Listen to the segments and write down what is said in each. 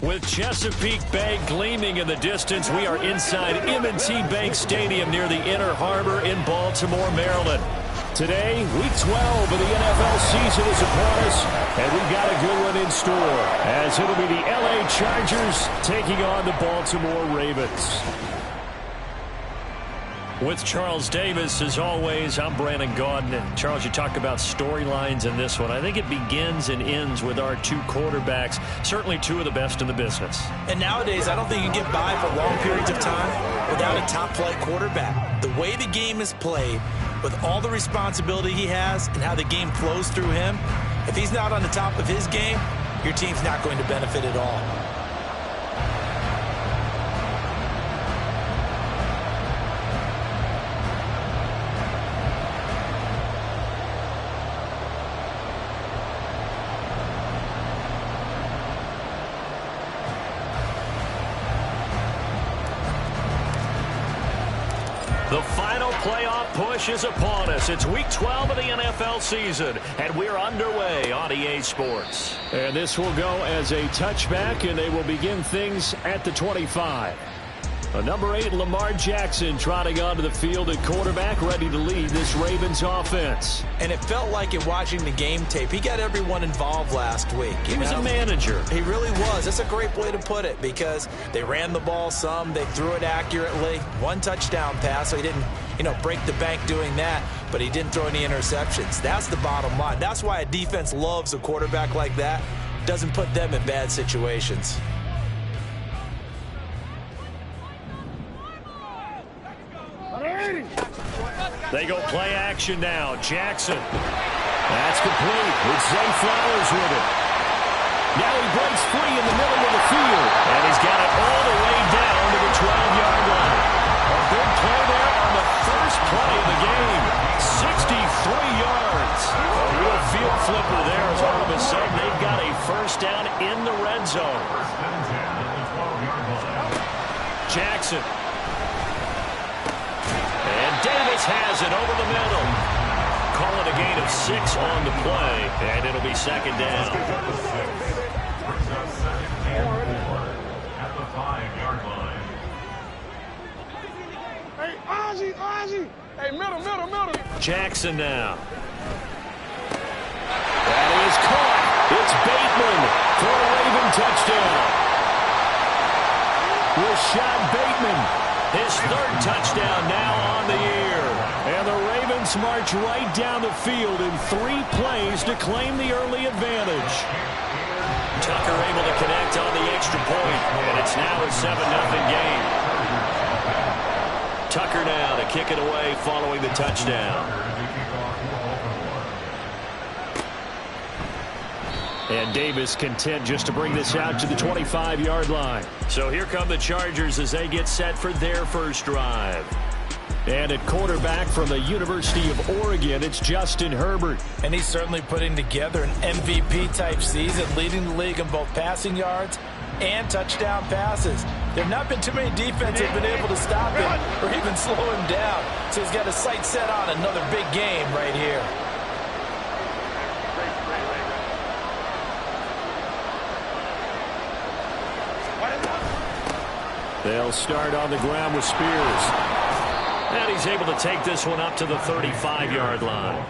With Chesapeake Bay gleaming in the distance, we are inside M&T Bank Stadium near the Inner Harbor in Baltimore, Maryland. Today, Week 12 of the NFL season is upon us, and we've got a good one in store, as it'll be the LA Chargers taking on the Baltimore Ravens. With Charles Davis, as always, I'm Brandon Gaudin. And Charles, you talked about storylines in this one. I think it begins and ends with our two quarterbacks, certainly two of the best in the business. And nowadays, I don't think you can get by for long periods of time without a top-flight quarterback. The way the game is played, with all the responsibility he has and how the game flows through him, if he's not on the top of his game, your team's not going to benefit at all. The final playoff push is upon us. It's Week 12 of the NFL season, and we're underway on EA Sports. And this will go as a touchback, and they will begin things at the 25. Number 8, Lamar Jackson, trotting onto the field at quarterback, ready to lead this Ravens offense. And it felt like in watching the game tape, he got everyone involved last week. He was a manager. He really was. That's a great way to put it, because they ran the ball some, they threw it accurately. One touchdown pass, so he didn't, break the bank doing that, but he didn't throw any interceptions. That's the bottom line. That's why a defense loves a quarterback like that. Doesn't put them in bad situations. They go play action now. Jackson. That's complete. It's Zay Flowers with it. Now he breaks free in the middle of the field. And he's got it all the way down to the 12-yard line. A big play there on the first play of the game. 63 yards. A real field flipper there as all of a sudden they've got a first down in the red zone. Jackson. Davis has it over the middle. Call it a gain of 6 on the play, and it'll be second down. At the 5-yard line. Hey, Ozzie. Hey, middle. Jackson now. That is caught. It's Bateman for a Raven touchdown. Rashad Bateman, his third touchdown now on the year. And the Ravens march right down the field in 3 plays to claim the early advantage. Tucker able to connect on the extra point, and it's now a 7-0 game. Tucker now to kick it away following the touchdown. And Davis content just to bring this out to the 25-yard line. So here come the Chargers as they get set for their first drive. And at quarterback from the University of Oregon, it's Justin Herbert. And he's certainly putting together an MVP-type season, leading the league in both passing yards and touchdown passes. There have not been too many defenses that have been able to stop him or even slow him down. So he's got his sights set on another big game right here. They'll start on the ground with Spears. And he's able to take this one up to the 35-yard line.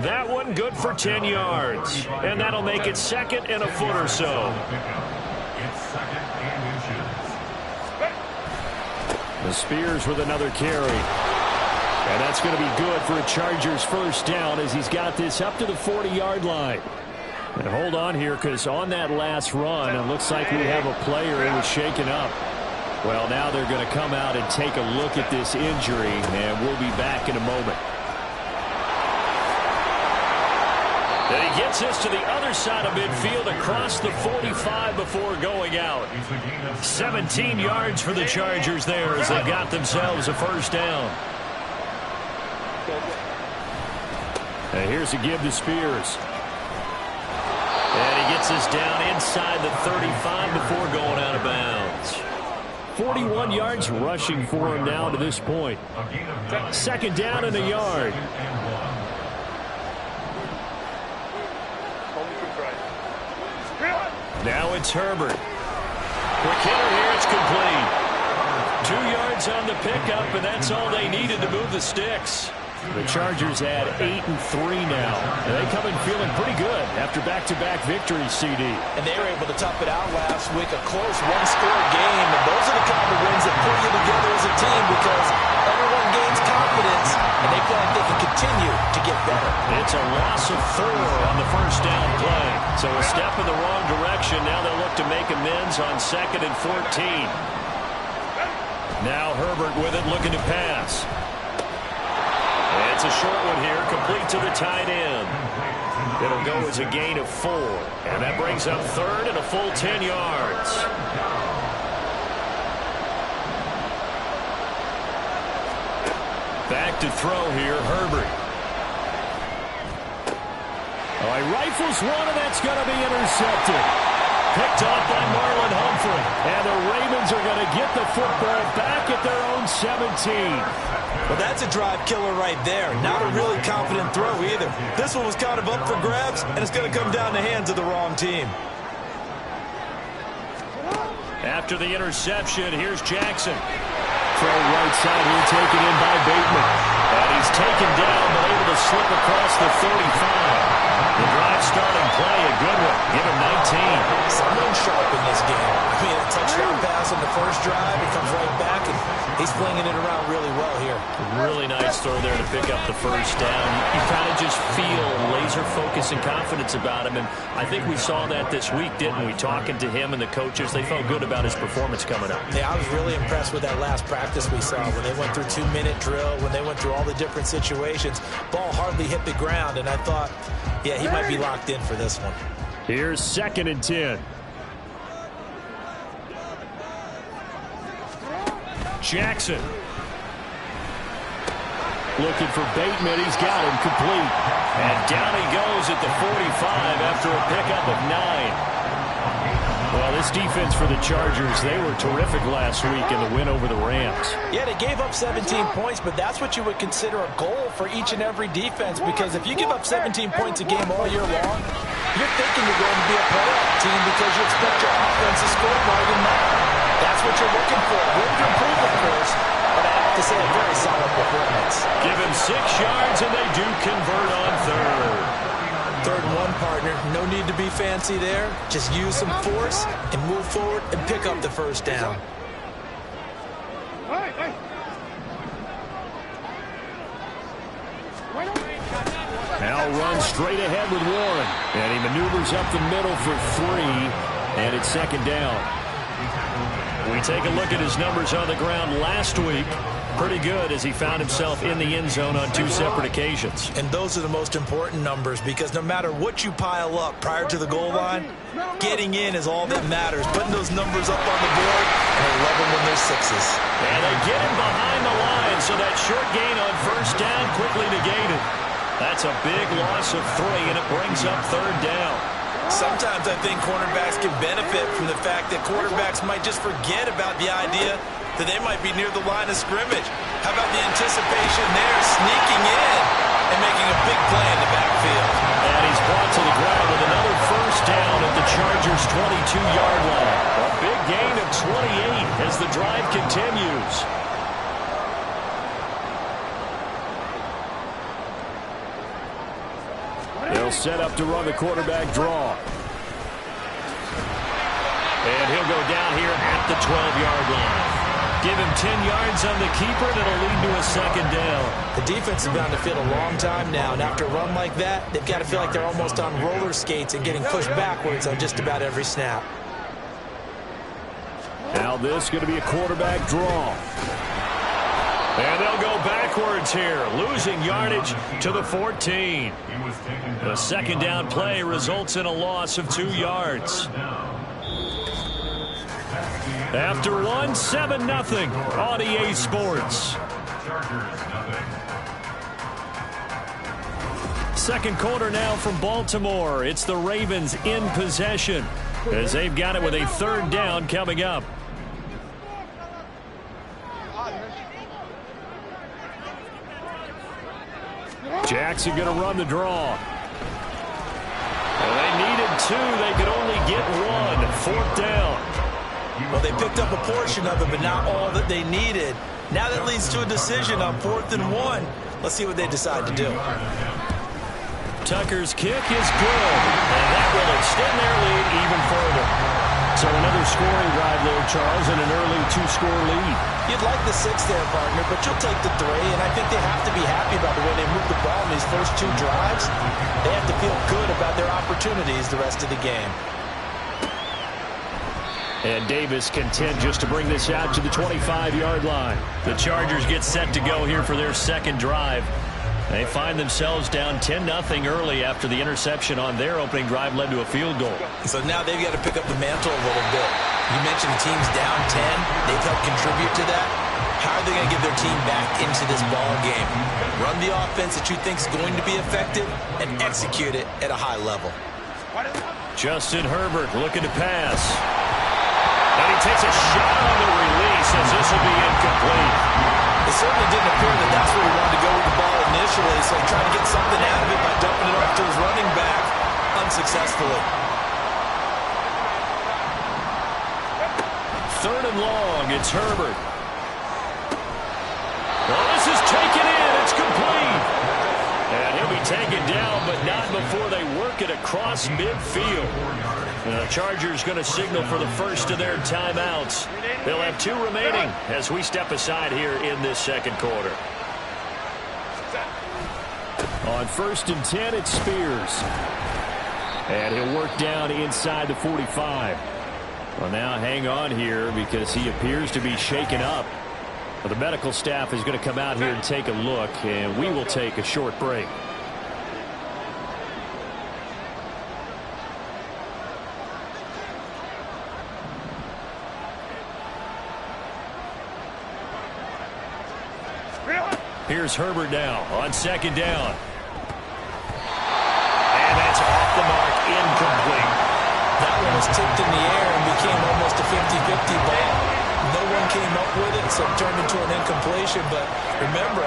That one good for 10 yards. And that'll make it second and a foot or so. The Spears with another carry. And that's going to be good for a Chargers first down as he's got this up to the 40-yard line. And hold on here, because on that last run, it looks like we have a player who was shaken up. Well, now they're going to come out and take a look at this injury, and we'll be back in a moment. And he gets this to the other side of midfield across the 45 before going out. 17 yards for the Chargers there as they've got themselves a first down. And here's a give to Spears. And he gets this down inside the 35 before going out of bounds. 41 yards rushing for him now to this point. Second down and a yard. Now it's Herbert. Quick hitter here, it's complete. 2 yards on the pickup, and that's all they needed to move the sticks. The Chargers add 8-3 now. And they come in feeling pretty good after back-to-back victories, CD. And they were able to tough it out last week, a close one-score game. And those are the kind of wins that pull you together as a team because everyone gains confidence, and they feel like they can continue to get better. It's a loss of 4 on the first down play. So a step in the wrong direction. Now they'll look to make amends on 2nd and 14. Now Herbert with it, looking to pass. It's a short one here, complete to the tight end. It'll go as a gain of 4. And that brings up 3rd and a full 10 yards. Back to throw here, Herbert. Oh, he rifles one, and that's going to be intercepted. Picked off by Marlon Humphrey. And the Ravens are going to get the football back at their own 17. Well, that's a drive killer right there. Not a really confident throw either. This one was kind of up for grabs, and it's going to come down the hands of the wrong team. After the interception, here's Jackson. Throw right side here, taken in by Bateman. And he's taken down, but able to slip across the 35. The drive starting play, a good one. Give him 19. Someone sharp in this game. I mean, a touchdown pass on the first drive. He comes right back, and he's flinging it around really well here. Really nice throw there to pick up the first down. You kind of just feel laser focus and confidence about him, and I think we saw that this week, didn't we? Talking to him and the coaches, they felt good about his performance coming up. Yeah, I was really impressed with that last practice we saw when they went through 2-minute drill, when they went through all the different situations. Ball hardly hit the ground, and I thought, yeah, he might be locked in for this one. Here's 2nd and 10. Jackson. Looking for Bateman. He's got him complete. And down he goes at the 45 after a pickup of 9. Well, this defense for the Chargers, they were terrific last week in the win over the Rams. Yeah, they gave up 17 points, but that's what you would consider a goal for each and every defense, because if you give up 17 points a game all year long, you're thinking you're going to be a playoff team because you expect your offense to score more than that. That's what you're looking for. Room to improve, of course, but I have to say a very solid performance. Give him 6 yards, and they do convert on 3rd. 3rd and 1, partner. No need to be fancy there. Just use some force and move forward and pick up the first down. Now runs straight ahead with Warren. And he maneuvers up the middle for 3. And it's 2nd down. We take a look at his numbers on the ground last week. Pretty good as he found himself in the end zone on 2 separate occasions. And those are the most important numbers, because no matter what you pile up prior to the goal line, getting in is all that matters. Putting those numbers up on the board, and I love them when they're 6s. And they get him behind the line, so that short gain on first down quickly negated. That's a big loss of 3, and it brings up 3rd down. Sometimes I think cornerbacks can benefit from the fact that quarterbacks might just forget about the idea that they might be near the line of scrimmage. How about the anticipation there, sneaking in and making a big play in the backfield? And he's brought to the ground with another first down at the Chargers' 22-yard line. A big gain of 28 as the drive continues. They'll set up to run the quarterback draw. And he'll go down here at the 12-yard line. Give him 10 yards on the keeper. That'll lead to a 2nd down. The defense is bound to feel a long time now. And after a run like that, they've got to feel like they're almost on roller skates and getting pushed backwards on just about every snap. Now this is going to be a quarterback draw. And they'll go backwards here, losing yardage to the 14. The 2nd down play results in a loss of 2 yards. After 7-0 on EA Sports. Second quarter now from Baltimore. It's the Ravens in possession as they've got it with a 3rd down coming up. Jackson going to run the draw. Well, they needed 2. They could only get 1. 4th down. Well, they picked up a portion of it, but not all that they needed. Now that leads to a decision on 4th and 1. Let's see what they decide to do. Tucker's kick is good, and that will extend their lead even further. So another scoring drive there, Charles, and an early 2-score lead. You'd like the 6 there, partner, but you'll take the 3, and I think they have to be happy about the way they moved the ball in these first 2 drives. They have to feel good about their opportunities the rest of the game. And Davis content just to bring this out to the 25-yard line. The Chargers get set to go here for their second drive. They find themselves down 10-0 early after the interception on their opening drive led to a field goal. So now they've got to pick up the mantle a little bit. You mentioned teams down 10. They've helped contribute to that. How are they going to get their team back into this ball game? Run the offense that you think is going to be effective and execute it at a high level. Justin Herbert looking to pass. And he takes a shot on the release as this will be incomplete. It certainly didn't appear that that's where he wanted to go with the ball initially, so he tried to get something out of it by dumping it off to his running back unsuccessfully. 3rd and long, it's Herbert. Well, this is taken in. It's complete. And he'll be taken down, but not before they work it across midfield. And the Chargers going to signal for the first of their timeouts. They'll have 2 remaining as we step aside here in this second quarter. On 1st and 10, it's Spears. And he'll work down inside the 45. Well, now hang on here because he appears to be shaken up. Well, the medical staff is going to come out here and take a look, and we will take a short break. Here's Herbert now on 2nd down. And that's off the mark, incomplete. That one was tipped in the air and became almost a 50-50 ball. No one came up with it, so it turned into an incompletion. But remember,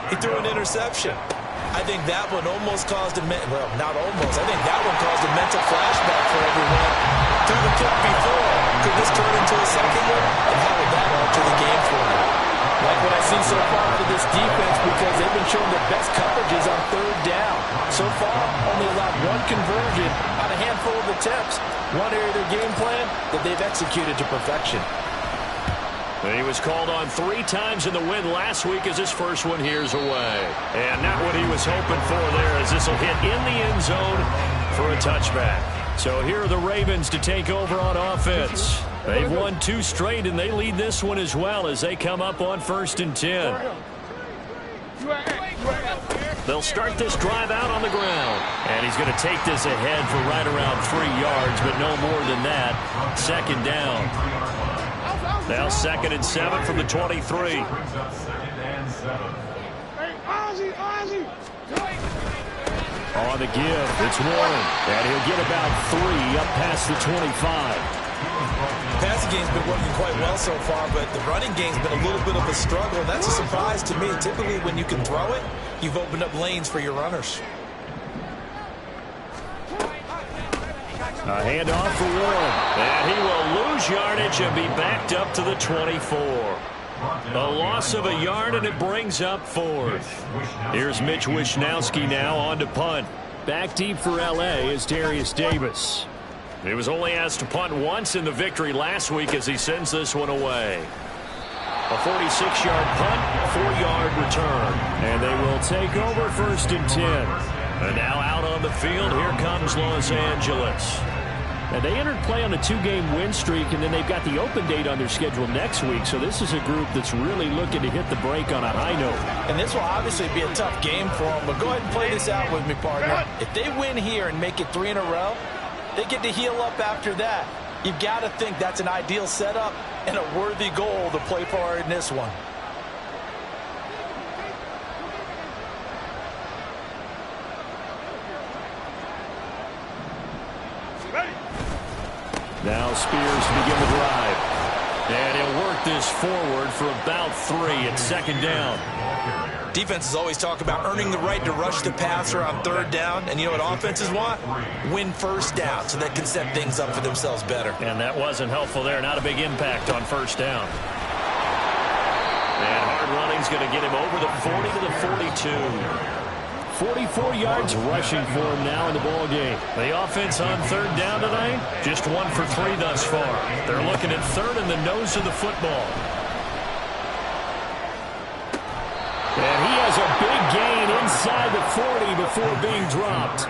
He threw an interception. I think that one almost caused well, not almost. I think that one caused a mental flashback for everyone. Threw the pick before. Could this turn into a second one? And how would that alter the game for him? Like what I've seen so far out of this defense, because they've been showing the best coverages on third down. So far, only allowed one conversion on a handful of attempts. One area of their game plan that they've executed to perfection. He was called on 3 times in the win last week as his first one here's away. And not what he was hoping for there, as this will hit in the end zone for a touchback. So here are the Ravens to take over on offense. They've won 2 straight, and they lead this one as well as they come up on 1st and 10. They'll start this drive out on the ground. And he's going to take this ahead for right around 3 yards, but no more than that. 2nd down. Now 2nd and 7 from the 23. On the give, it's Warren. And he'll get about 3 up past the 25. Passing game's been working quite well so far, but the running game's been a little bit of a struggle, and that's a surprise to me. Typically, when you can throw it, you've opened up lanes for your runners. A handoff for Warren. And he will lose yardage and be backed up to the 24. A loss of a yard, and it brings up 4th. Here's Mitch Wishnowski now on to punt. Back deep for L.A. is Darius Davis. He was only asked to punt once in the victory last week as he sends this one away. A 46-yard punt, 4-yard return. And they will take over 1st and 10. And now out on the field, here comes Los Angeles. And they entered play on a 2-game win streak, and then they've got the open date on their schedule next week. So this is a group that's really looking to hit the break on a high note. And this will obviously be a tough game for them, but go ahead and play this out with me, partner. If they win here and make it 3 in a row, they get to heal up after that. You've got to think that's an ideal setup and a worthy goal to play for in this one. Now Spears to begin the drive. And he'll work this forward for about 3 at 2nd down. Defenses always talk about earning the right to rush the passer on 3rd down. And you know what offenses want? Win 1st down so they can set things up for themselves better. And that wasn't helpful there. Not a big impact on 1st down. And hard running's going to get him over the 40 to the 42. 44 yards rushing for him now in the ball game. The offense on 3rd down tonight, just 1 for 3 thus far. They're looking at 3rd in the nose of the football. And he has a big gain inside the 40 before being dropped.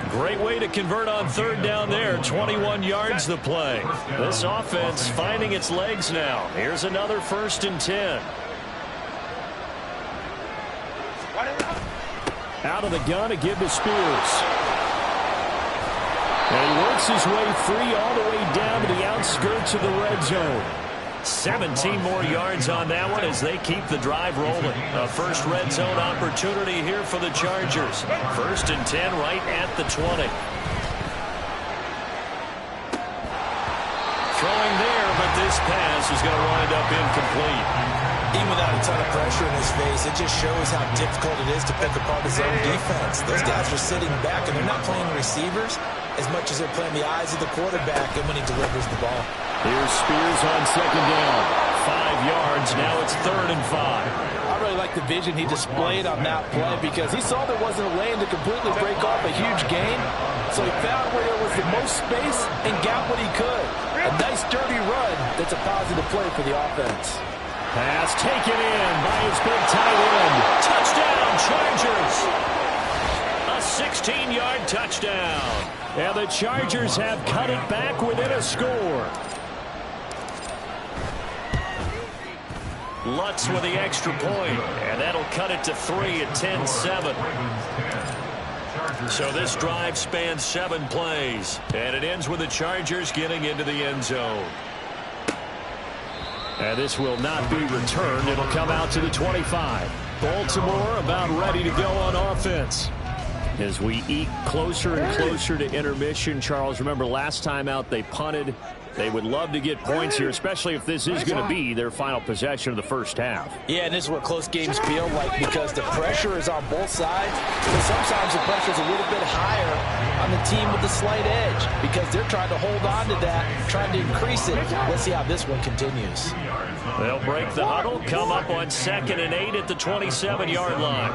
Great way to convert on 3rd down there. 21 yards the play. This offense finding its legs now. Here's another 1st and 10. Out of the gun, a give to Spears. And he works his way free all the way down to the outskirts of the red zone. 17 more yards on that one as they keep the drive rolling. A first red zone opportunity here for the Chargers. 1st and 10 right at the 20. Throwing there, but this pass is going to wind up incomplete. Even without a ton of pressure in his face, it just shows how difficult it is to pick apart his own defense. Those guys are sitting back, and they're not playing receivers as much as they're playing the eyes of the quarterback and when he delivers the ball. Here's Spears on 2nd down. 5 yards. Now it's 3rd and 5. I really like the vision he displayed on that play because he saw there wasn't a lane to completely break off a huge gain. So he found where there was the most space and got what he could. A nice, dirty run that's a positive play for the offense. Pass taken in by his big tight end. Touchdown, Chargers. A 16-yard touchdown. And the Chargers have cut it back within a score. Lutz with the extra point, and that'll cut it to 3 at 10-7. So this drive spans 7 plays, and it ends with the Chargers getting into the end zone. And this will not be returned. It'll come out to the 25. Baltimore about ready to go on offense. As we eke closer and closer to intermission, Charles, remember last time out they punted They would love to get points here, especially if this is going to be their final possession of the first half. Yeah, and this is what close games feel like because the pressure is on both sides. But sometimes the pressure is a little bit higher on the team with the slight edge because they're trying to hold on to that, trying to increase it. Let's see how this one continues. They'll break the huddle, come up on 2nd and 8 at the 27-yard line.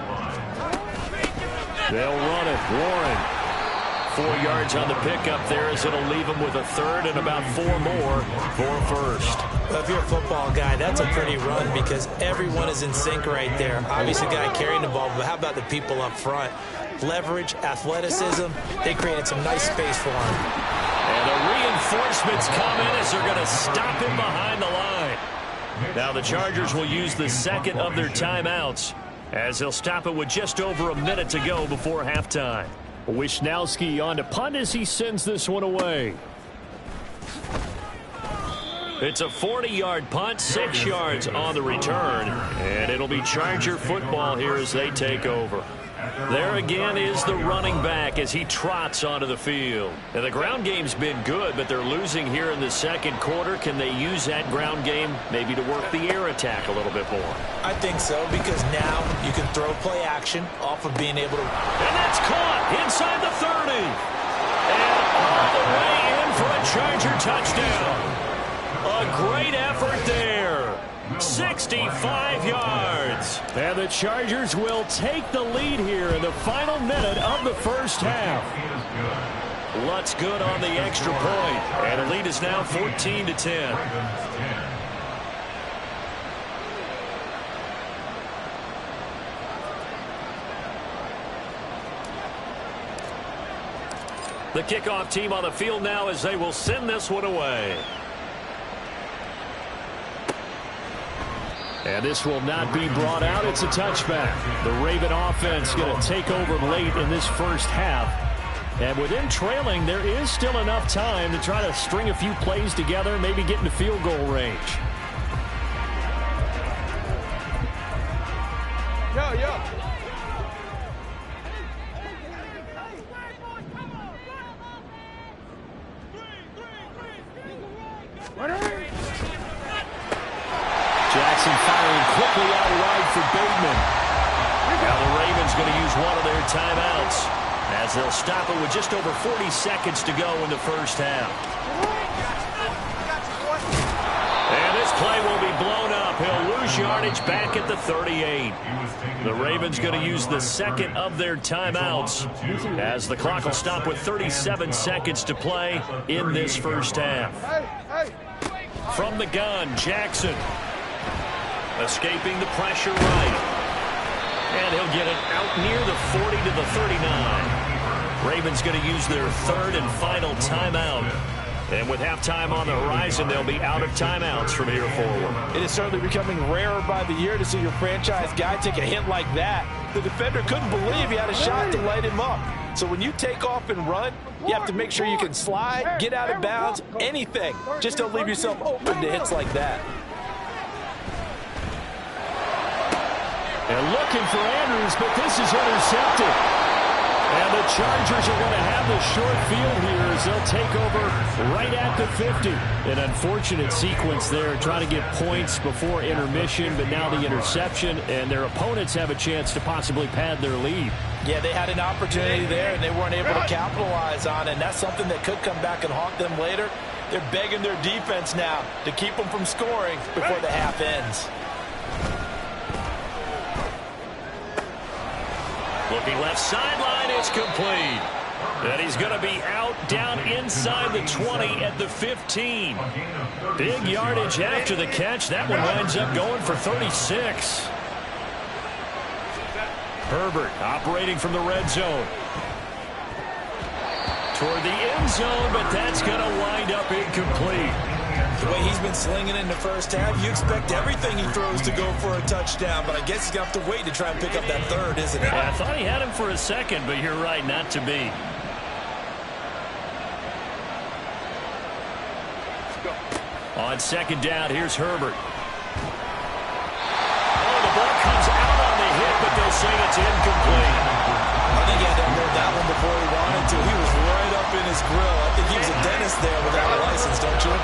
They'll run it. Warren. 4 yards on the pickup there as it'll leave them with a third and about 4 more for a first. Well, if you're a football guy, that's a pretty run because everyone is in sync right there. Obviously, the guy carrying the ball, but how about the people up front? Leverage, athleticism, they created some nice space for him. And the reinforcements come in as they're going to stop him behind the line. Now the Chargers will use the second of their timeouts as they'll stop it with just over a minute to go before halftime. Wisnowski on to punt as he sends this one away. It's a 40-yard punt, 6 yards on the return, and it'll be Charger football here as they take over. There again is the running back as he trots onto the field. And the ground game's been good, but they're losing here in the second quarter. Can they use that ground game maybe to work the air attack a little bit more? I think so because now you can throw play action off of being able to. And that's caught inside the 30. And all the way in for a Charger touchdown. A great effort there. 65 yards. And the Chargers will take the lead here in the final minute of the first half. Lutz good on the extra point. And the lead is now 14-10. The kickoff team on the field now as they will send this one away. And this will not be brought out. It's a touchback. The Raven offense going to take over late in this first half. And with them trailing, there is still enough time to try to string a few plays together, maybe get into field goal range. Yo. Jackson firing quickly out wide for Bateman. Now the Ravens going to use one of their timeouts as they'll stop it with just over 40 seconds to go in the first half. And this play will be blown up. He'll lose yardage back at the 38. The Ravens going to use the second of their timeouts as the clock will stop with 37 seconds to play in this first half. From the gun, Jackson. Escaping the pressure right. And he'll get it out near the 40 to the 39. Ravens going to use their third and final timeout. And with halftime on the horizon, they'll be out of timeouts from here forward. It is certainly becoming rarer by the year to see your franchise guy take a hit like that. The defender couldn't believe he had a shot to light him up. So when you take off and run, you have to make sure you can slide, get out of bounds, anything. Just don't leave yourself open to hits like that. And looking for Andrews, but this is intercepted. And the Chargers are going to have the short field here as they'll take over right at the 50. An unfortunate sequence there, trying to get points before intermission, but now the interception, and their opponents have a chance to possibly pad their lead. Yeah, they had an opportunity there, and they weren't able to capitalize on it, and that's something that could come back and haunt them later. They're begging their defense now to keep them from scoring before the half ends. Looking left sideline, it's complete. And he's going to be out down inside the 20 at the 15. Big yardage after the catch. That one winds up going for 36. Herbert operating from the red zone. Toward the end zone, but that's going to wind up incomplete. The way he's been slinging in the first half, you expect everything he throws to go for a touchdown, but I guess he's going to have to wait to try and pick up that third, isn't it? Yeah, I thought he had him for a second, but you're right, not to be. On second down, here's Herbert. Oh, the ball comes out on the hit, but they'll say it's incomplete. I think he had to unload that one before he wanted to. He was right right up in his grill. I think he was a dentist there without a license, don't you?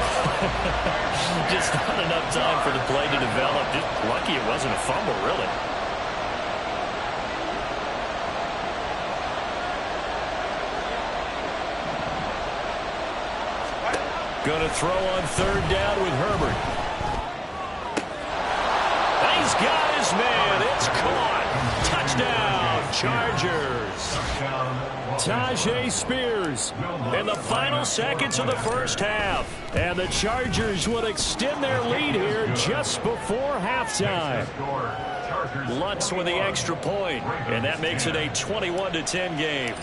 Just not enough time for the play to develop. Just lucky it wasn't a fumble, really. Going to throw on third down with Herbert. He's got his man. It's caught. Touchdown, Chargers. Tajay Spears in the final seconds of the first half. And the Chargers will extend their lead here just before halftime. Lutz with the extra point, and that makes it a 21-10 game.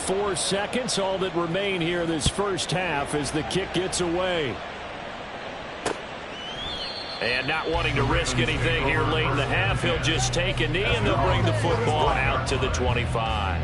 4 seconds, all that remain here this first half as the kick gets away. And not wanting to risk anything here late in the half, he'll just take a knee and they'll bring the football out to the 25.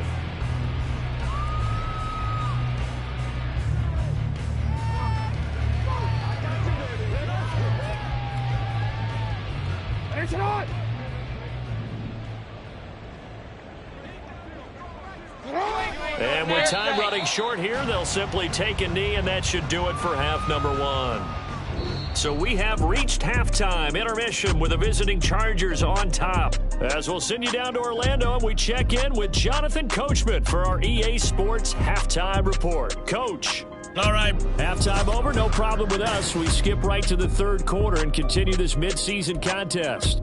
And with time running short here, they'll simply take a knee, and that should do it for half number 1. So we have reached halftime. Intermission with the visiting Chargers on top. As we'll send you down to Orlando, and we check in with Jonathan Coachman for our EA Sports Halftime Report. Coach. All right. Halftime over, no problem with us. We skip right to the third quarter and continue this midseason contest.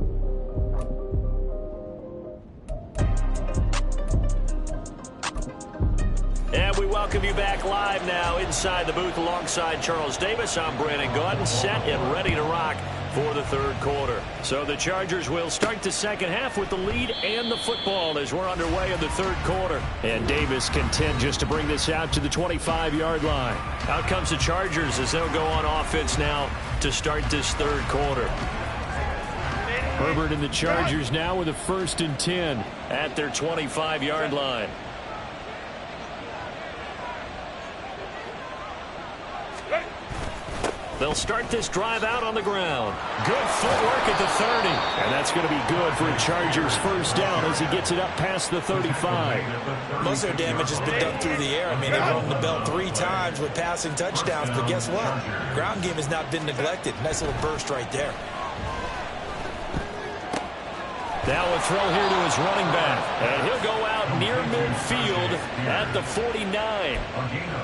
And we welcome you back live now inside the booth alongside Charles Davis. I'm Brandon Gaudin, set and ready to rock for the third quarter. So the Chargers will start the second half with the lead and the football as we're underway in the third quarter. And Davis content just to bring this out to the 25-yard line. Out comes the Chargers as they'll go on offense now to start this third quarter. Herbert and the Chargers now with a 1st and 10 at their 25-yard line. They'll start this drive out on the ground. Good footwork at the 30. And that's going to be good for a Chargers first down as he gets it up past the 35. Most of their damage has been done through the air. I mean, they've rung the bell 3 times with passing touchdowns. But guess what? Ground game has not been neglected. Nice little burst right there. Now a throw here to his running back. And he'll go out near midfield at the 49.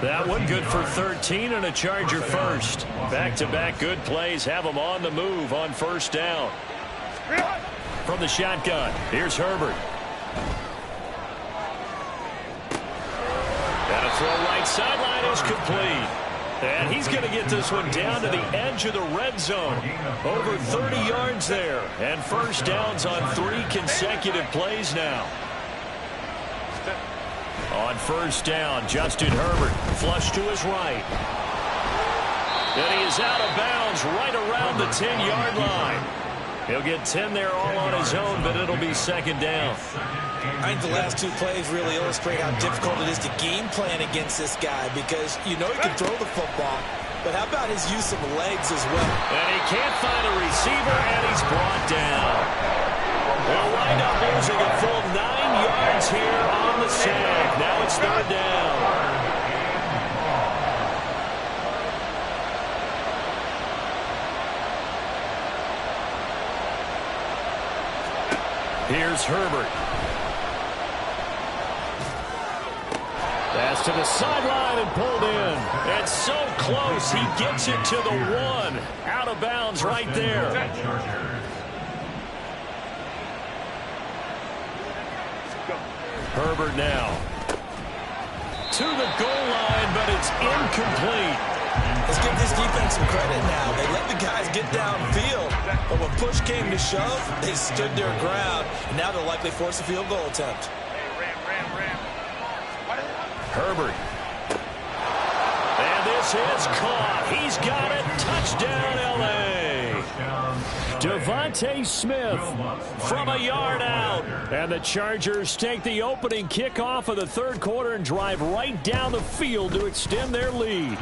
That one good for 13 and a Charger first. Back-to-back good plays have him on the move on first down. From the shotgun, here's Herbert. And a throw right sideline is complete. And he's going to get this one down to the edge of the red zone. Over 30 yards there. And first downs on 3 consecutive plays now. On first down, Justin Herbert flush to his right. And he is out of bounds right around the 10-yard line. He'll get 10 there all on his own, but it'll be second down. I think the last 2 plays really illustrate how difficult it is to game plan against this guy because you know he can throw the football, but how about his use of legs as well? And he can't find a receiver, and he's brought down. They'll wind up losing a full 9 yards here on the sack. Now it's third down. Here's Herbert. Pass to the sideline and pulled in. It's so close, he gets it to the 1. Out of bounds right there. Herbert now. To the goal line, but it's incomplete. Let's give this defense some credit now. They let the guys get downfield, but when push came to shove, they stood their ground. And now they'll likely force a field goal attempt. Herbert. And this is caught. He's got it. Touchdown, L.A. Devontae Smith from a yard out. And the Chargers take the opening kickoff of the third quarter and drive right down the field to extend their lead.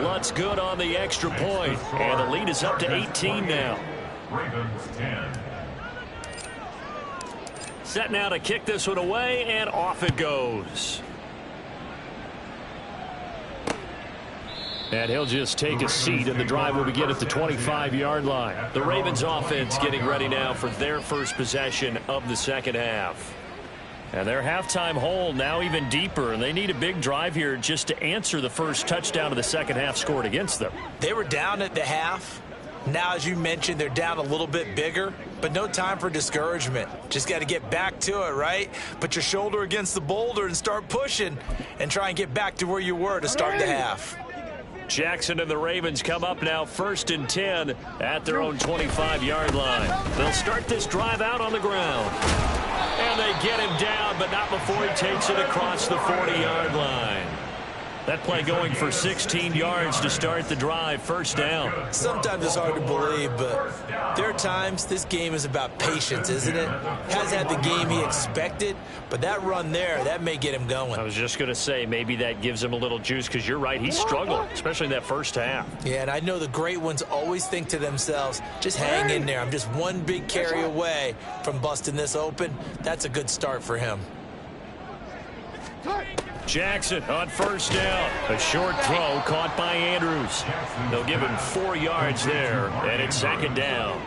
Lutz good on the extra point. And the lead is up to 18 now. Set now to kick this one away, and off it goes. And he'll just take a seat, and the drive will begin at the 25-yard line. The Ravens offense getting ready now for their first possession of the second half. And their halftime hole now even deeper, and they need a big drive here just to answer the first touchdown of the second half scored against them. They were down at the half. Now, as you mentioned, they're down a little bit bigger, but no time for discouragement. Just got to get back to it, right? Put your shoulder against the boulder and start pushing and try and get back to where you were to start the half. Jackson and the Ravens come up now 1st and 10 at their own 25-yard line. They'll start this drive out on the ground. And they get him down, but not before he takes it across the 40-yard line. That play going for 16 yards to start the drive, first down. Sometimes it's hard to believe, but there are times this game is about patience, isn't it? Hasn't had the game he expected, but that run there, that may get him going. I was just going to say maybe that gives him a little juice because you're right, he struggled, especially in that first half. Yeah, and I know the great ones always think to themselves, just hang in there. I'm just one big carry away from busting this open. That's a good start for him. Jackson on first down. A short throw caught by Andrews. They'll give him 4 yards there, and it's second down.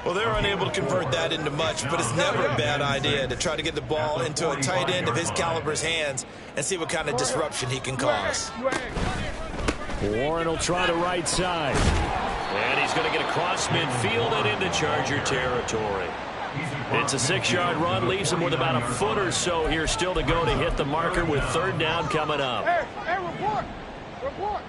Well, they're unable to convert that into much, but it's never a bad idea to try to get the ball into a tight end of his caliber's hands and see what kind of disruption he can cause. Warren will try the right side. And he's going to get across midfield and into Charger territory. It's a 6-yard run, leaves him with about a foot or so here still to go to hit the marker with third down coming up. Hey, report. Report.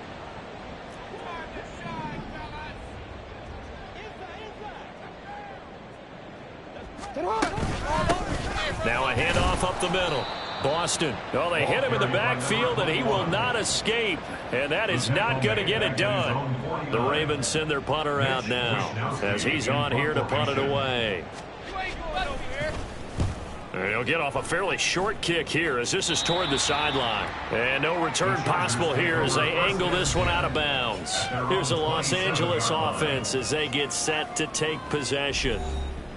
Now a handoff up the middle. Boston. Oh, they hit him in the backfield, and he will not escape. And that is not going to get it done. The Ravens send their punter out now as he's on here to punt it away. And he'll get off a fairly short kick here as this is toward the sideline. And no return possible here as they angle this one out of bounds. Here's the Los Angeles offense as they get set to take possession.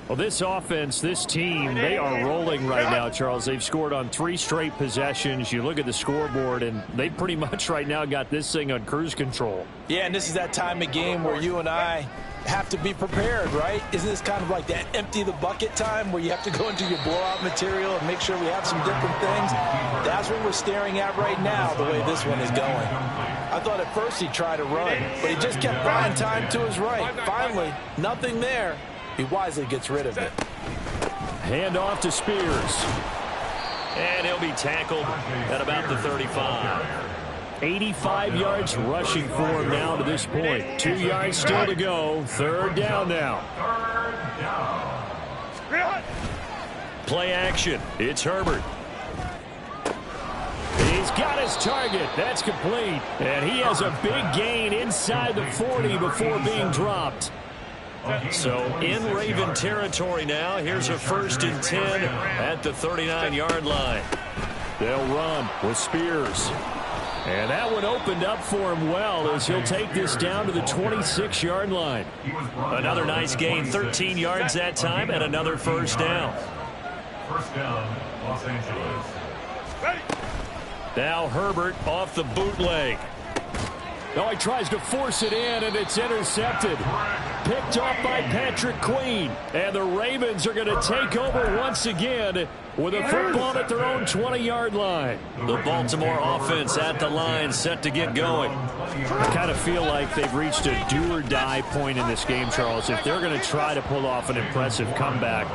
Well, this offense, this team, they are rolling right now, Charles. They've scored on 3 straight possessions. You look at the scoreboard, and they pretty much right now got this thing on cruise control. Yeah, and this is that time of game where you and I have to be prepared, right? Isn't this kind of like that empty the bucket time where you have to go into your blowout material and make sure we have some different things? That's what we're staring at right now, the way this one is going. I thought at first he'd try to run, but he just kept buying time to his right. Finally, nothing there. He wisely gets rid of it. Hand off to Spears. And he'll be tackled at about the 35. 85 yards rushing for him now to this point. 2 yards still to go. Third down now. Play action. It's Herbert. He's got his target. That's complete. And he has a big gain inside the 40 before being dropped. So in Raven territory now. Here's a 1st and 10 at the 39-yard line. They'll run with Spears. And that one opened up for him well as he'll take this down to the 26-yard line. Another nice gain, 13 yards that time, and another first down. First down, Los Angeles. Now Herbert off the bootleg. Now he tries to force it in, and it's intercepted. Picked off by Patrick Queen. And the Ravens are going to take over once again with a football at their own 20-yard line. The Baltimore offense at the line, set to get going. I kind of feel like they've reached a do-or-die point in this game, Charles. If they're going to try to pull off an impressive comeback,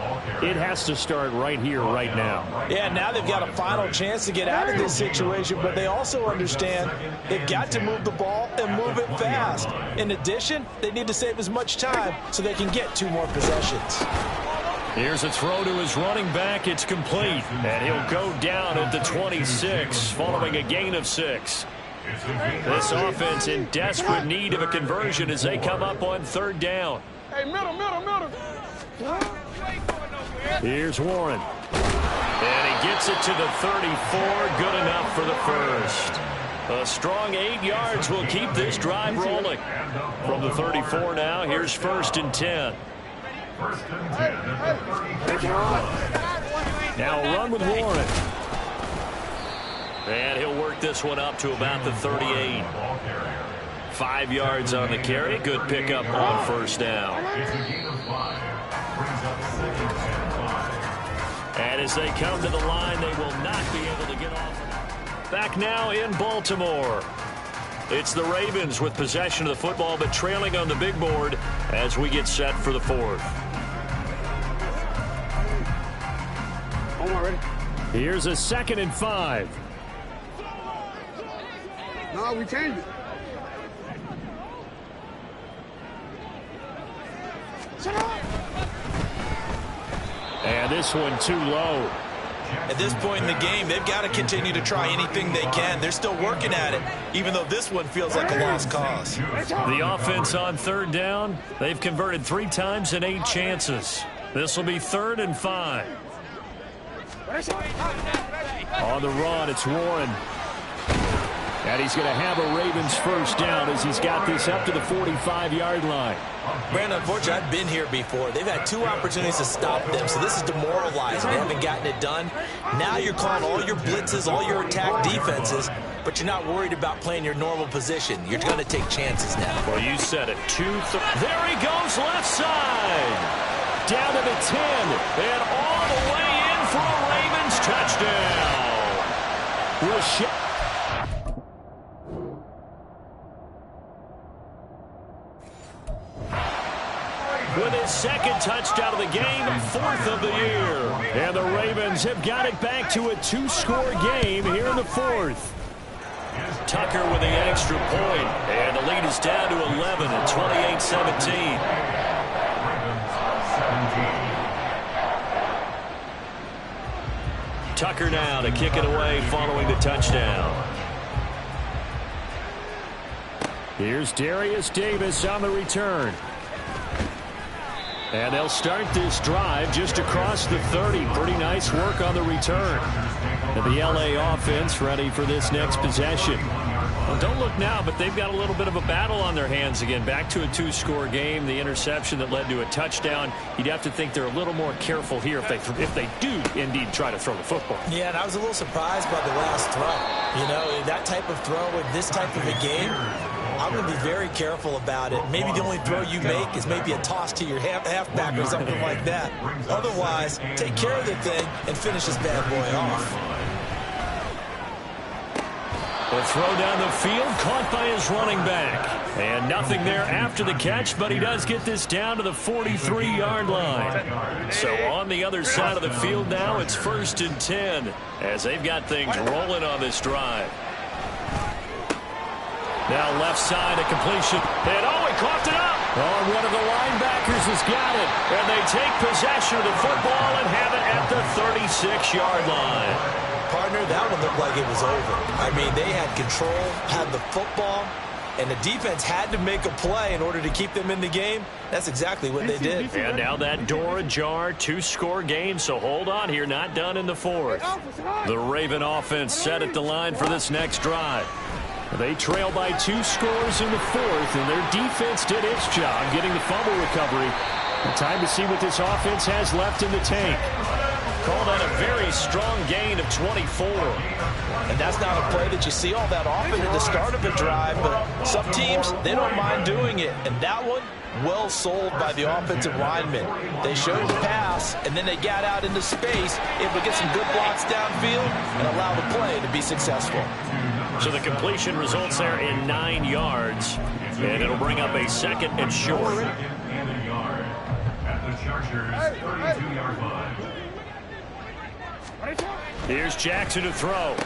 it has to start right here, right now. Yeah, now they've got a final chance to get out of this situation, but they also understand they've got to move the ball and move it fast. In addition, they need to save as much time so they can get 2 more possessions. Here's a throw to his running back. It's complete. And he'll go down at the 26 following a gain of 6. This offense in desperate need of a conversion as they come up on third down. Hey, middle. Here's Warren. And he gets it to the 34. Good enough for the first. A strong 8 yards will keep this drive rolling. From the 34 now, here's 1st and 10. Now run with Warren. And he'll work this one up to about the 38. 5 yards on the carry. Good pickup on first down. It's a gain of 5. Brings up 2nd and 5. And as they come to the line, they will not be able to get off. Back now in Baltimore. It's the Ravens with possession of the football, but trailing on the big board as we get set for the 4th. Ready? Here's a 2nd and 5. No, we changed it. And this one too low. At this point in the game, they've got to continue to try anything they can. They're still working at it, even though this one feels like a lost cause. The offense on 3rd down, they've converted 3 times in 8 chances. This will be 3rd and 5. On the run, it's Warren. And he's going to have a Ravens first down as he's got this up to the 45-yard line. Brandon, unfortunately, I've been here before. They've had 2 opportunities to stop them, so this is demoralizing. They haven't gotten it done. Now you're calling all your blitzes, all your attack defenses, but you're not worried about playing your normal position. You're going to take chances now. Well, you said it. There he goes left side. Down to the 10. And all the way in for a Ravens touchdown. With his 2nd touchdown of the game, 4th of the year. And the Ravens have got it back to a 2-score game here in the 4th. Tucker with the extra point. And the lead is down to 11 at 28-17. Tucker now to kick it away following the touchdown. Here's Darius Davis on the return. And they'll start this drive just across the 30. Pretty nice work on the return. And the LA offense ready for this next possession. Well, don't look now, but they've got a little bit of a battle on their hands again. Back to a 2-score game. The interception that led to a touchdown. You'd have to think they're a little more careful here if they do indeed try to throw the football. Yeah, and I was a little surprised by the last throw. You know, that type of throw with this type of a game, I'm going to be very careful about it. Maybe the only throw you make is maybe a toss to your halfback or something like that. Otherwise, take care of the thing and finish this bad boy off. The throw down the field, caught by his running back. And nothing there after the catch, but he does get this down to the 43-yard line. So on the other side of the field now, it's 1st and 10 as they've got things rolling on this drive. Now left side, a completion. And he coughed it up. Oh, one of the linebackers has got it. And they take possession of the football and have it at the 36-yard line. Partner, that one looked like it was over. I mean, they had control, had the football, and the defense had to make a play in order to keep them in the game. That's exactly what they did. And now that door ajar, 2-score game, so hold on here, not done in the 4th. The Raven offense set at the line for this next drive. They trail by 2 scores in the 4th, and their defense did its job getting the fumble recovery. Time to see what this offense has left in the tank. Called on a very strong gain of 24. And that's not a play that you see all that often at the start of a drive, but some teams, they don't mind doing it. And that one, well sold by the offensive linemen. They showed the pass, and then they got out into space, able to get some good blocks downfield and allow the play to be successful. So the completion results there in 9 yards, and it'll bring up a 2nd and short. 2nd and a yard at the Chargers' 32-yard line. Here's Jackson to throw.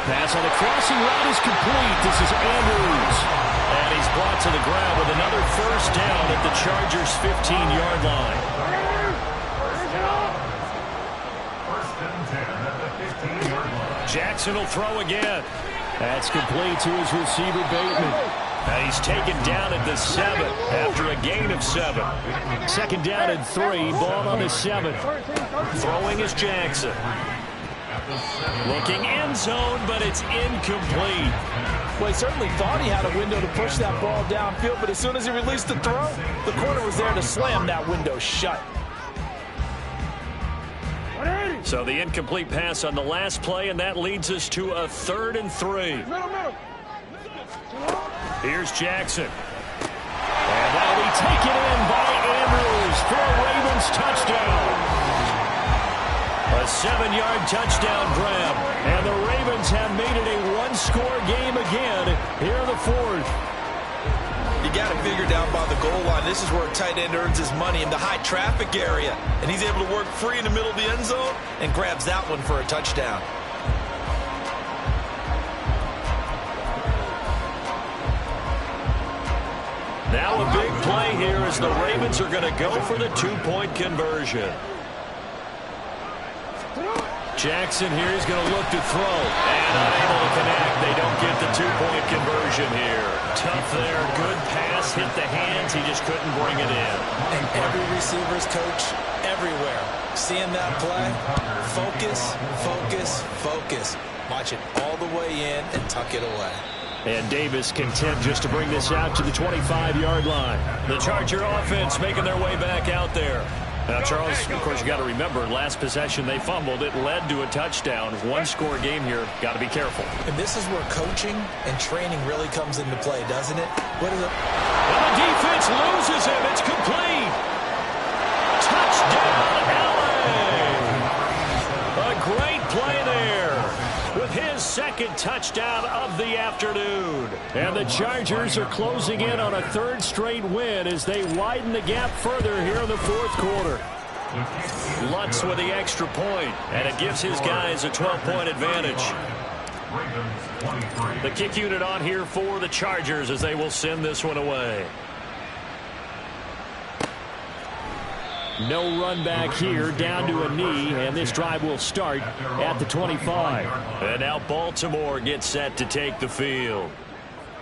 Pass on the crossing route is complete. This is Andrews. And he's brought to the ground with another first down at the Chargers' 15-yard line. 1st and 10 at the 15-yard line. Jackson will throw again. That's complete to his receiver, Bateman. And he's taken down at the 7 after a gain of 7. 2nd down and 3, ball on the 7. Throwing is Jackson. Looking end zone, but it's incomplete. Well, he certainly thought he had a window to push that ball downfield, but as soon as he released the throw, the corner was there to slam that window shut. So the incomplete pass on the last play, and that leads us to a 3rd and 3. Middle. Here's Jackson. And that'll be taken in by Andrews for a Ravens touchdown. A 7-yard touchdown grab. And the Ravens have made it a one-score game again here in the fourth. You got to figure down by the goal line. This is where a tight end earns his money, in the high traffic area. And he's able to work free in the middle of the end zone and grabs that one for a touchdown. Now a big play here as the Ravens are going to go for the two-point conversion. Jackson here is going to look to throw. And unable to connect. They don't get the two-point conversion here. Tough there. Good pass. Hit the hands. He just couldn't bring it in. And every receiver's coach everywhere. Seeing that play, focus, focus, focus. Watch it all the way in and tuck it away. And Davis content just to bring this out to the 25-yard line. The Charger offense making their way back out there. Now, Charles, of course, you got to remember, last possession they fumbled. It led to a touchdown. One-score game here. Got to be careful. And this is where coaching and training really comes into play, doesn't it? What is it? And the defense loses him. It's complete. Touchdown, LA. A great play there with his second touchdown of the afternoon. And the Chargers are closing in on a third straight win as they widen the gap further here in the fourth quarter. Lutz with the extra point, and it gives his guys a 12-point advantage. The kick unit on here for the Chargers as they will send this one away. No run back here, down to a knee, and this drive will start at the 25. And now Baltimore gets set to take the field.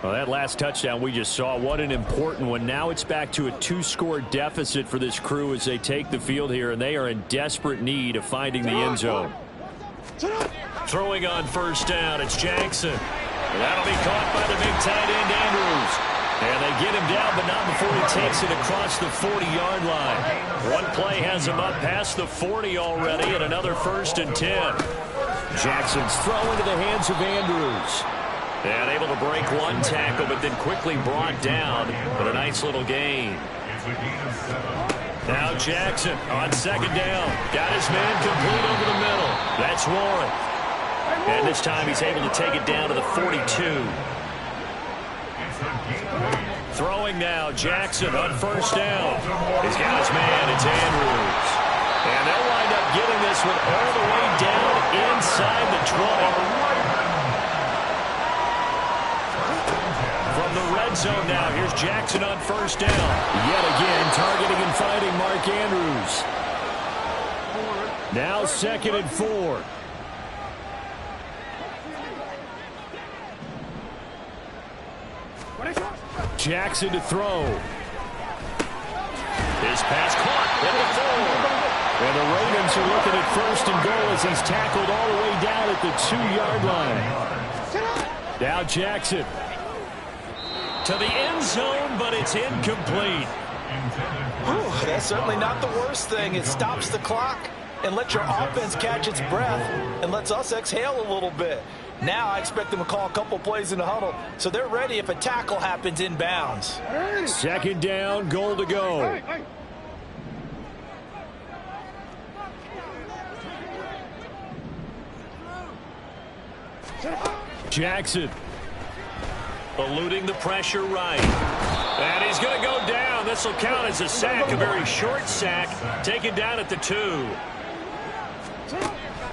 Well, that last touchdown we just saw, what an important one. Now it's back to a 2-score deficit for this crew as they take the field here, and they are in desperate need of finding the end zone. Throwing on first down, it's Jackson. That'll be caught by the big tight end, Andrews. And they get him down, but not before he takes it across the 40-yard line. One play has him up past the 40 already, and another 1st and 10. Jackson's throw into the hands of Andrews. And able to break one tackle, but then quickly brought down. But a nice little gain. Now Jackson on second down. Got his man complete over the middle. That's Warren. And this time he's able to take it down to the 42. Throwing now, Jackson on first down. He's got his man, it's Andrews. And they'll wind up getting this one all the way down inside the 20. From the red zone now, here's Jackson on first down. Yet again, targeting and finding Mark Andrews. Now 2nd and 4. Jackson to throw. His pass caught at the 4. And the Ravens are looking at 1st and goal as he's tackled all the way down at the 2-yard line. Now Jackson to the end zone, but it's incomplete. Whew, that's certainly not the worst thing. It stops the clock and lets your offense catch its breath and lets us exhale a little bit. Now I expect them to call a couple plays in the huddle, so they're ready if a tackle happens inbounds. 2nd down, goal to go. Jackson eluding the pressure right. And he's going to go down. This will count as a sack, a very short sack, taken down at the 2.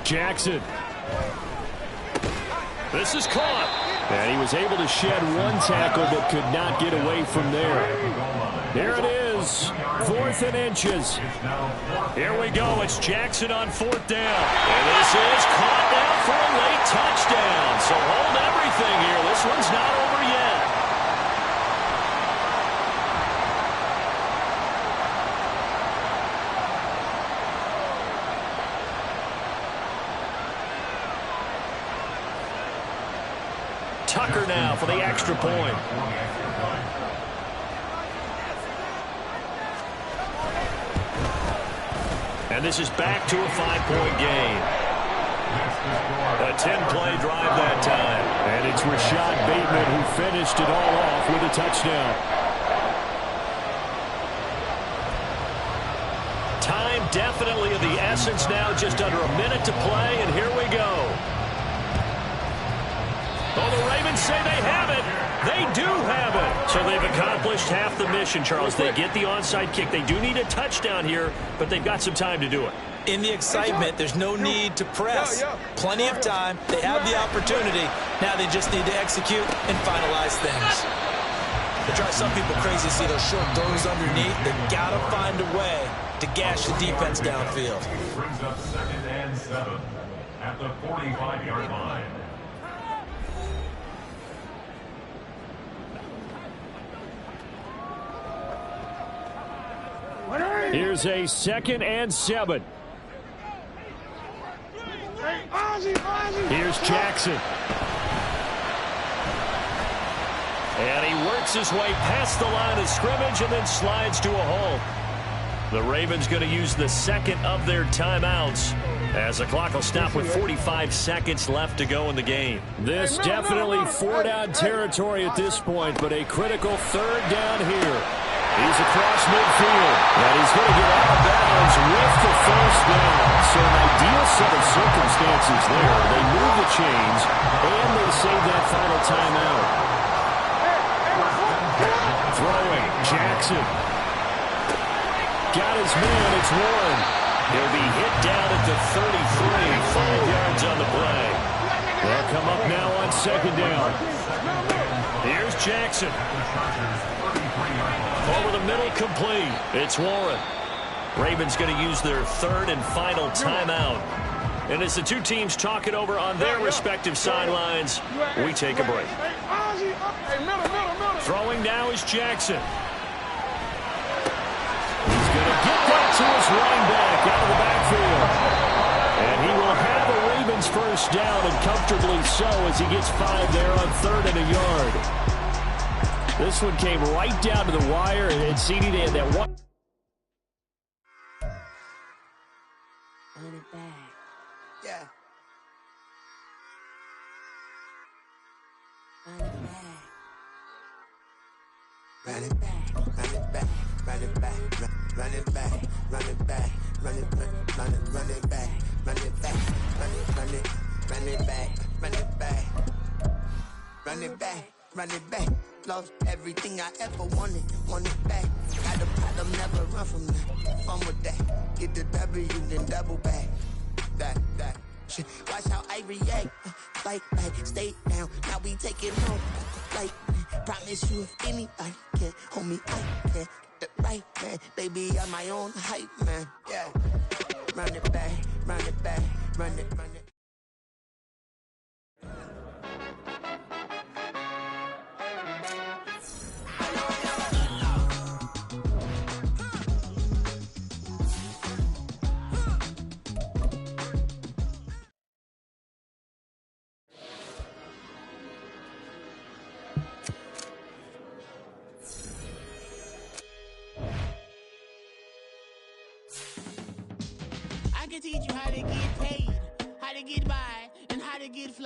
Jackson. This is caught. And he was able to shed one tackle but could not get away from there. There it is. 4th and inches. Here we go. It's Jackson on 4th down. And this is caught down for a late touchdown. So hold everything here. This one's not over yet. Tucker now for the extra point. And this is back to a 5-point game. A 10-play drive that time. And it It's Rashad Bateman who finished it all off with a touchdown. Time definitely of the essence now, just under a minute to play, and here we go. Oh, the Ravens say they have it. They do have it. So they've accomplished half the mission, Charles. They get the onside kick. They do need a touchdown here, but they've got some time to do it. In the excitement, there's no need to press. Plenty of time. They have the opportunity. Now they just need to execute and finalize things. They drive some people crazy to see those short throws underneath. They got to find a way to gash the defense downfield. Brings up 2nd and 7 at the 45-yard line. Here's a 2nd and 7. Here's Jackson. And he works his way past the line of scrimmage and then slides to a hole. The Ravens going to use the second of their timeouts as the clock will stop with 45 seconds left to go in the game. This definitely 4-down territory at this point, but a critical 3rd down here. He's across midfield, and he's going to get out of bounds with the first down. So an ideal set of circumstances there. They move the chains, and they save that final timeout. Throwing, Jackson. Got his man, it's Warren. He'll be hit down at the 33, 5 yards on the play. They'll come up now on 2nd down. Here's Jackson. Over the middle, complete. It's Warren. Ravens going to use their 3rd and final timeout. And as the two teams talk it over on their respective sidelines, we take a break. Throwing now is Jackson. He's going to get that to his running back out of the backfield. And he will have the Ravens first down, and comfortably so, as he gets 5 there on 3rd and a yard. This one came right down to the wire, and CD had that one. Run it back. Yeah. Run it back. Run it back. Run it back. Run it back. Run it back. Run it back. Run it run it back. Run it back. Run it run it run it back. Run it back. Run it back. Run it back. Lost everything I ever wanted. Want it back. Got a problem, never run from that. Fun with that. Get the W, then double back. That shit. Watch how I react. Fight back, stay down. Now we taking home. Like, promise you if anybody can hold me, I can. The right man, baby, I'm my own hype man. Yeah. Run it back, run it back, run it, run it. I can teach you how to get paid, how to get by, and how to get fly.